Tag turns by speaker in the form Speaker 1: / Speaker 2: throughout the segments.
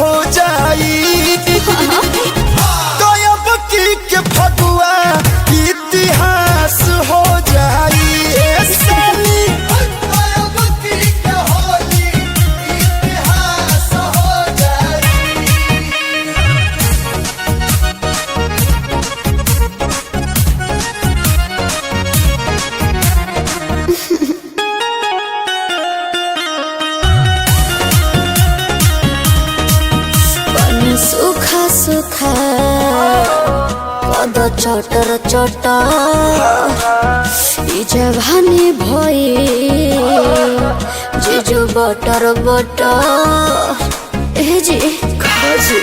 Speaker 1: हो जाई। तो अब की के फगुआ इतिहास हो जाई।
Speaker 2: सुखा सुखा कद चटर चटर जवानी भई जीजू बटर बटर ए जी खाजी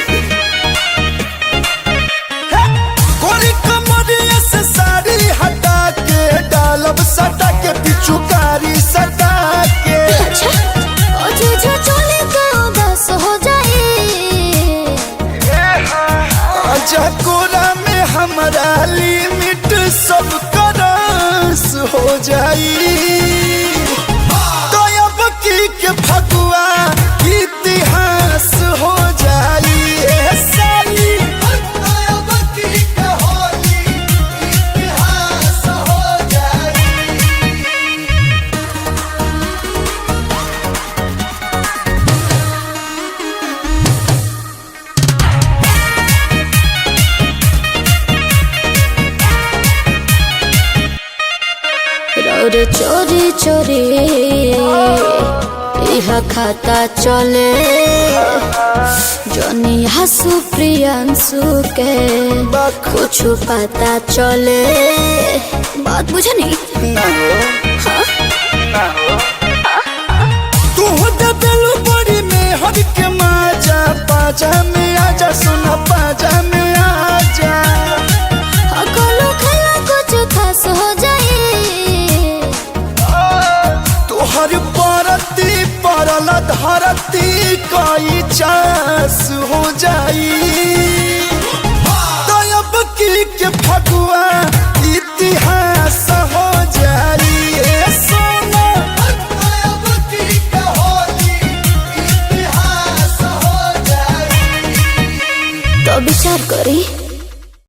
Speaker 1: कोरी कमरिया से साड़ी हटा के डालब सटा के पिचुकारी सटा के।
Speaker 2: अच्छा ओ जीजू चले का उदास हो जाए
Speaker 1: कोरा में हमारा लिमिट सब करस हो जाई। तो अब की के फगुआ इतिहास हो जाई।
Speaker 2: और चोरी चोरी यह खाता चले जनी हसु प्रियांशु के कुछ पता चले बात बुझे नहीं
Speaker 1: ना हो
Speaker 2: हाँ?
Speaker 1: ना हो तू होता बेलू बड़ी में हर के माजा पाजा में आजा सुना पाजा में आजा।
Speaker 2: अकलो खला कुछ खास हो जाए
Speaker 1: हर परती परल धरती कई चास हो जाई। तो अब की के फगुआ इतिहास हो जाई। सोना अब की के होली इतिहास हो जाई।
Speaker 2: तो विचार करी।